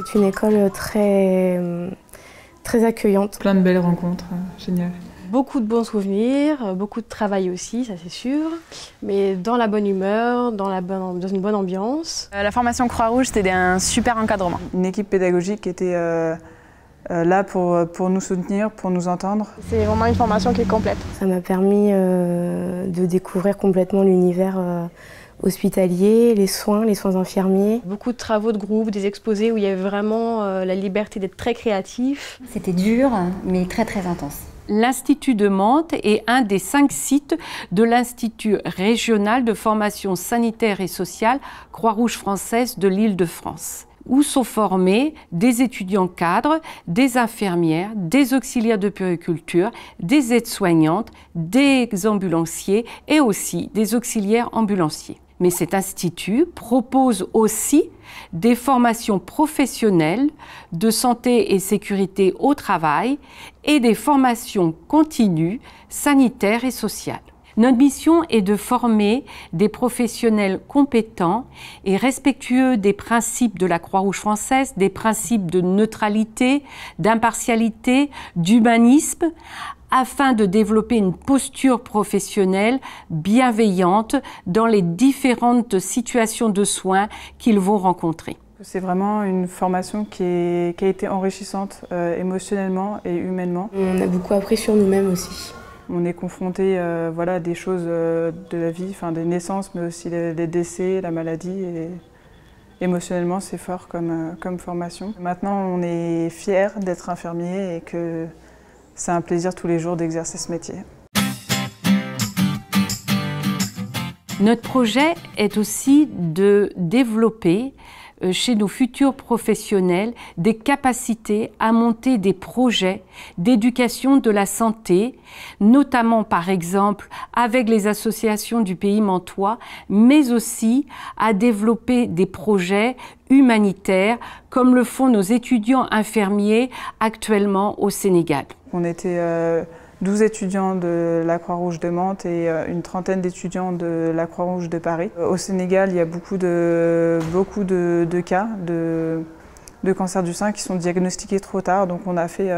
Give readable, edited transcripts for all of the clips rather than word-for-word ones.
C'est une école très accueillante. Plein de belles rencontres, génial. Beaucoup de bons souvenirs, beaucoup de travail aussi, ça c'est sûr, mais dans la bonne humeur, dans une bonne ambiance. La formation Croix-Rouge, c'était un super encadrement. Une équipe pédagogique qui était là pour nous soutenir, pour nous entendre. C'est vraiment une formation qui est complète. Ça m'a permis de découvrir complètement l'univers hospitalier, les soins infirmiers. Beaucoup de travaux de groupe, des exposés où il y avait vraiment la liberté d'être très créatif. C'était dur, mais très très intense. L'Institut de Mantes est un des 5 sites de l'Institut régional de formation sanitaire et sociale Croix-Rouge française de l'Île-de-France, où sont formés des étudiants cadres, des infirmières, des auxiliaires de puériculture, des aides-soignantes, des ambulanciers et aussi des auxiliaires ambulanciers. Mais cet institut propose aussi des formations professionnelles de santé et sécurité au travail et des formations continues sanitaires et sociales. Notre mission est de former des professionnels compétents et respectueux des principes de la Croix-Rouge française, des principes de neutralité, d'impartialité, d'humanisme, afin de développer une posture professionnelle bienveillante dans les différentes situations de soins qu'ils vont rencontrer. C'est vraiment une formation qui a été enrichissante émotionnellement et humainement. On a beaucoup appris sur nous-mêmes aussi. On est confronté à des choses de la vie, des naissances, mais aussi les décès, la maladie. Et émotionnellement, c'est fort comme formation. Maintenant, on est fiers d'être infirmier et que c'est un plaisir tous les jours d'exercer ce métier. Notre projet est aussi de développer chez nos futurs professionnels des capacités à monter des projets d'éducation de la santé, notamment par exemple avec les associations du pays mantois, mais aussi à développer des projets humanitaires comme le font nos étudiants infirmiers actuellement au Sénégal. On était 12 étudiants de la Croix-Rouge de Mantes et une trentaine d'étudiants de la Croix-Rouge de Paris. Au Sénégal, il y a beaucoup de cas de cancer du sein qui sont diagnostiqués trop tard. Donc on a fait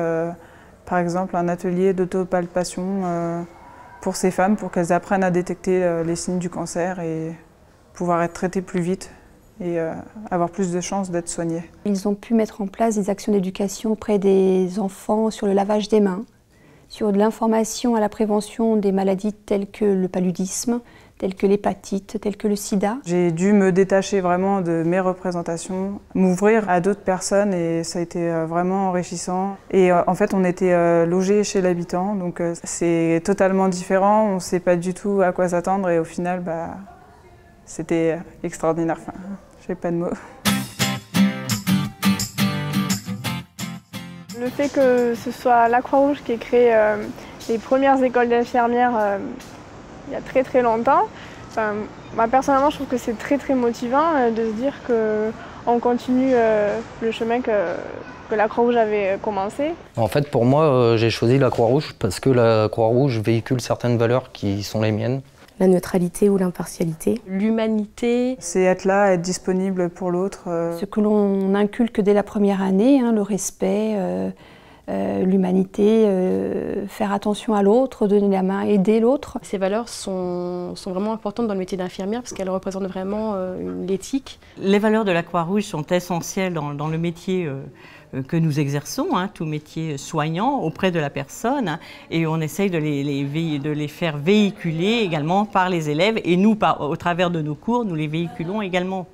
par exemple un atelier d'autopalpation pour ces femmes pour qu'elles apprennent à détecter les signes du cancer et pouvoir être traitées plus vite et avoir plus de chances d'être soignées. Ils ont pu mettre en place des actions d'éducation auprès des enfants sur le lavage des mains, sur de l'information à la prévention des maladies telles que le paludisme, telles que l'hépatite, telles que le sida. J'ai dû me détacher vraiment de mes représentations, m'ouvrir à d'autres personnes et ça a été vraiment enrichissant. Et en fait, on était logés chez l'habitant, donc c'est totalement différent, on ne sait pas du tout à quoi s'attendre et au final, c'était extraordinaire. Enfin, j'ai pas de mots. Le fait que ce soit la Croix-Rouge qui ait créé les premières écoles d'infirmières il y a très très longtemps, moi personnellement je trouve que c'est très motivant de se dire qu'on continue le chemin que la Croix-Rouge avait commencé. En fait pour moi j'ai choisi la Croix-Rouge parce que la Croix-Rouge véhicule certaines valeurs qui sont les miennes. La neutralité ou l'impartialité. L'humanité. C'est être là, être disponible pour l'autre. Ce que l'on inculque dès la première année, le respect, l'humanité, faire attention à l'autre, donner la main, aider l'autre. Ces valeurs sont vraiment importantes dans le métier d'infirmière parce qu'elles représentent vraiment l'éthique. Les valeurs de la Croix-Rouge sont essentielles dans le métier que nous exerçons, tout métier soignant auprès de la personne, et on essaye de les faire véhiculer également par les élèves, et nous, au travers de nos cours, nous les véhiculons également.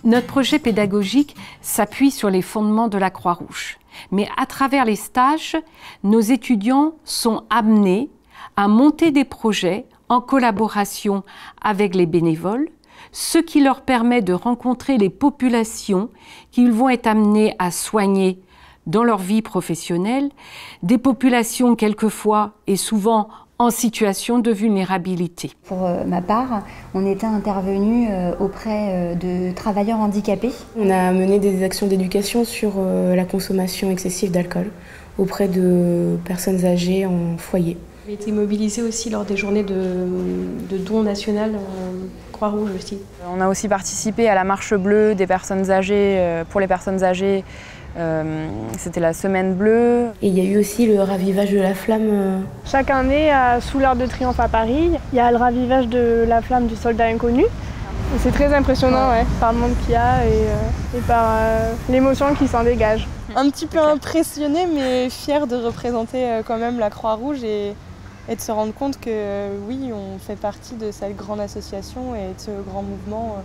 Notre projet pédagogique s'appuie sur les fondements de la Croix-Rouge. Mais à travers les stages, nos étudiants sont amenés à monter des projets en collaboration avec les bénévoles, ce qui leur permet de rencontrer les populations qu'ils vont être amenés à soigner dans leur vie professionnelle, des populations quelquefois et souvent en situation de vulnérabilité. Pour ma part, on était intervenu auprès de travailleurs handicapés. On a mené des actions d'éducation sur la consommation excessive d'alcool auprès de personnes âgées en foyer. J'ai été mobilisée aussi lors des journées de dons national Croix-Rouge aussi. On a aussi participé à la marche bleue des personnes âgées, pour les personnes âgées. C'était la semaine bleue. Et il y a eu aussi le ravivage de la flamme. Chaque année, sous l'Arc de Triomphe à Paris, il y a le ravivage de la flamme du soldat inconnu. C'est très impressionnant par le monde qu'il y a et par l'émotion qui s'en dégage. Un petit peu impressionnée mais fière de représenter quand même la Croix-Rouge et de se rendre compte que oui, on fait partie de cette grande association et de ce grand mouvement.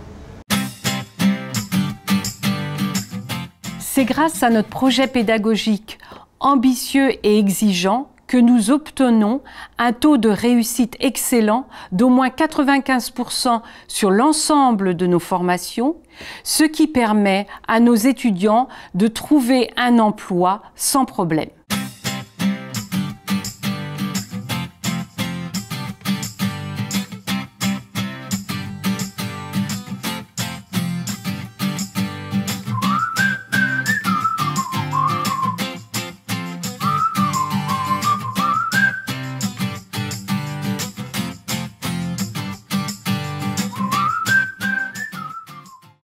C'est grâce à notre projet pédagogique ambitieux et exigeant que nous obtenons un taux de réussite excellent d'au moins 95% sur l'ensemble de nos formations, ce qui permet à nos étudiants de trouver un emploi sans problème.